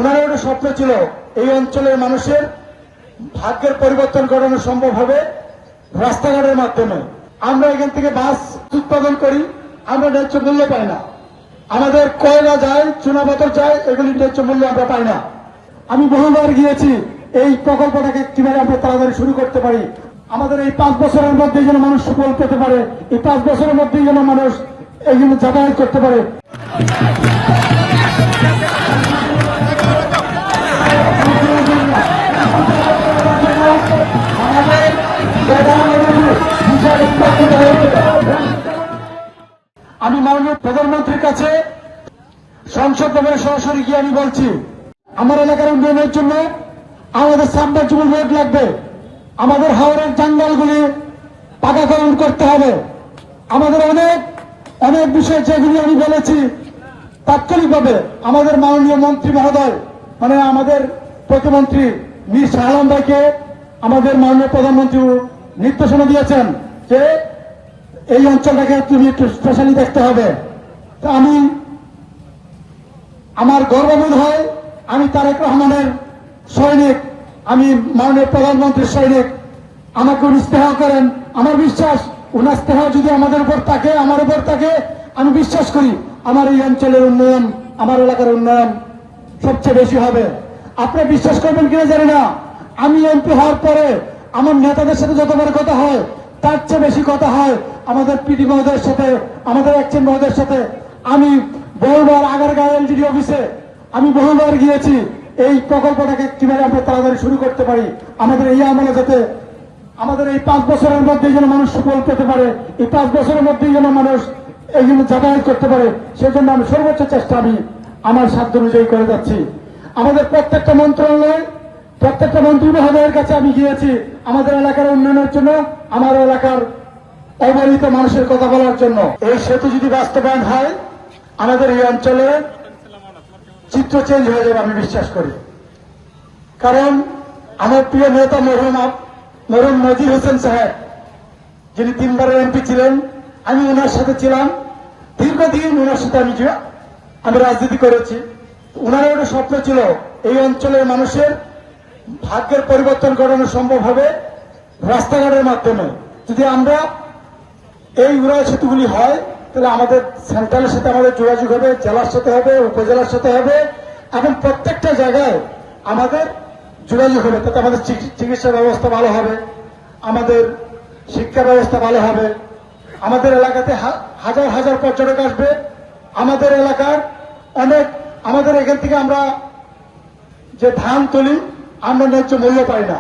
ওনার একটা স্বপ্ন ছিল এই অঞ্চলের মানুষের ভাগ্যের পরিবর্তন ঘটানো সম্ভব হবে রাস্তাঘাটের মাধ্যমে। আমরা এখান থেকে বাস উৎপাদন করি, আমরা ন্যায্য মূল্য পাই না। আমাদের কয়লা যায়, চুনাপাথর যায়, এগুলির ন্যায্য মূল্য আমরা পাই না। আমি বহুবার গিয়েছি এই প্রকল্পটাকে কিভাবে আমরা তাড়াতাড়ি শুরু করতে পারি। আমাদের এই 5 বছরের মধ্যে যেন মানুষ সুফল পেতে পারে, এই 5 বছরের মধ্যেই যেন মানুষ এইগুলো যাতায়াত করতে পারে। আমি মাননীয় প্রধানমন্ত্রীর কাছে সংসদ ভবনে সরাসরি গিয়ে আমি বলছি, আমার এলাকার উন্নয়নের জন্য আমাদের সাবমার্জিবল রোড লাগবে, আমাদের হাওড়ের জঙ্গলগুলি পাকাকরণ করতে হবে, আমাদের অনেক অনেক বিষয় যেগুলি আমি বলেছি তাৎক্ষণিকভাবে আমাদের মাননীয় মন্ত্রী মহোদয় মানে আমাদের প্রতিমন্ত্রী মীর শাহ আলম ভাইকে আমাদের মাননীয় প্রধানমন্ত্রী নির্দেশনা দিয়েছেন যে এই অঞ্চলটাকে তুমি একটু স্পেশালি দেখতে হবে। তো আমি আমার গর্ববোধ হয় আমি তারেক রহমানের সৈনিক, আমি মাননীয় প্রধানমন্ত্রীর সৈনিক। আমাকে উনি স্নেহ করেন, আমার বিশ্বাস উনার স্নেহ যদি আমাদের উপর থাকে, আমার উপর থাকে, আমি বিশ্বাস করি আমার এই অঞ্চলের উন্নয়ন, আমার এলাকার উন্নয়ন সবচেয়ে বেশি হবে। আপনি বিশ্বাস করবেন কিনা জানি না, আমি এমপি হওয়ার পরে আমার নেতাদের সাথে যতবার কথা হয় তার চেয়ে বেশি কথা হয় আমাদের পিডি মহোদয়ের সাথে, আমাদের এক্সচেঞ্জ মহোদয়ের সাথে। আমি বহুবার আগারগাঁও এলজিডি অফিসে আমি বহুবার গিয়েছি এই প্রকল্পটাকে কিভাবে আমরা তাড়াতাড়ি শুরু করতে পারি। আমাদের এই আমলে যাতে আমাদের এই 5 বছরের মধ্যেই যেন মানুষ সুফল পেতে পারে, এই 5 বছরের মধ্যেই যেন মানুষ এইগুলো যাতায়াত করতে পারে, সেজন্য আমি সর্বোচ্চ চেষ্টা আমি আমার সাধ্য অনুযায়ী করে যাচ্ছি। আমাদের প্রত্যেকটা মন্ত্রণালয়, প্রত্যেকটা মন্ত্রী মহোদয়ের কাছে আমি গিয়েছি আমাদের এলাকার উন্নয়নের জন্য, আমার এলাকার অবহেলিত মানুষের কথা বলার জন্য। এই সেতু যদি বাস্তবায়ন হয় আমাদের এই অঞ্চলে চিত্র চেঞ্জ হয়ে যাবে আমি বিশ্বাস করি। কারণ আমার প্রিয় নেতা মরহুম নজির হোসেন সাহেব, যিনি 3 বারের এমপি ছিলেন, আমি ওনার সাথে ছিলাম দীর্ঘদিন, ওনার সাথে আমি রাজনীতি করেছি। ওনার একটা স্বপ্ন ছিল এই অঞ্চলের মানুষের ভাগ্যের পরিবর্তন ঘটানো সম্ভব হবে রাস্তাঘাটের মাধ্যমে। যদি আমরা এই উড়াল সেতুগুলি হয় তাহলে আমাদের সেন্ট্রালের সাথে আমাদের যোগাযোগ হবে, জেলার সাথে হবে, উপজেলার সাথে হবে, এবং প্রত্যেকটা জায়গায় আমাদের যোগাযোগ হবে। তাতে আমাদের চিকিৎসা ব্যবস্থা ভালো হবে, আমাদের শিক্ষা ব্যবস্থা ভালো হবে, আমাদের এলাকাতে হাজার হাজার পর্যটক আসবে। আমাদের এলাকার আমাদের এখান থেকে আমরা যে ধান তুলি আমরা ন্যায্য মূল্য পাই না।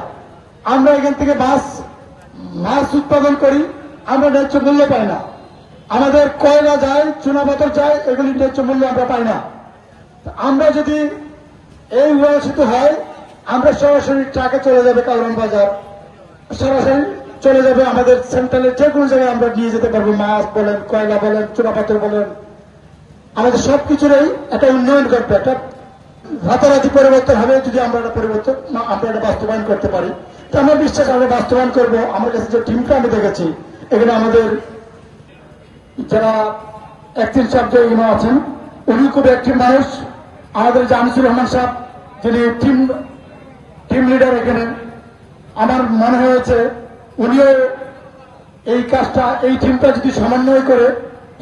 আমরা এখান থেকে মাছ উৎপাদন করি, আমরা ন্যায্য মূল্য পাই না। আমাদের কয়লা যায়, চুনাপাথর যায়, এগুলির ন্যায্য মূল্য আমরা পাই না। আমরা যদি এই উড়াল সেতু হয় আমরা সরাসরি ট্রাকে চলে যাবে কালরন বাজার, সরাসরি চলে যাবে আমাদের সেন্ট্রালের যে কোনো জায়গায় আমরা নিয়ে যেতে পারবো। মাছ বলেন, কয়লা বলেন, চুনাপাথর বলেন, আমাদের সবকিছুরই একটা উন্নয়ন করবে, একটা রাতারাতি পরিবর্তন হবে যদি আমরা এটা বাস্তবায়ন করতে পারি। তো আমার বিশ্বাস আমরা বাস্তবায়ন করবো। আমার কাছে যে টিমটা আমি দেখেছি এখানে আমাদের যারা অ্যাক্টিভ সাবজেক্ট আছেন উনি খুব অ্যাক্টিভ মানুষ। আমাদের জামিসুর রহমান সাহেব যিনি টিম লিডার এখানে, আমার মনে হয়েছে উনিও এই কাজটা, এই টিমটা যদি সমন্বয় করে,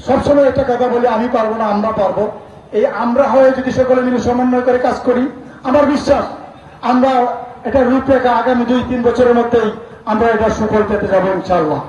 সবসময় একটা কথা বলি আমি পারবো না, আমরা পারবো, এই আমরা হয়ে যদি সকলে মিলে সমন্বয় করে কাজ করি, আমার বিশ্বাস আমরা এটা রূপরেখা আগামী 2-3 বছরের মধ্যেই আমরা এটা সুফল পেতে যাবো ইনশাআল্লাহ।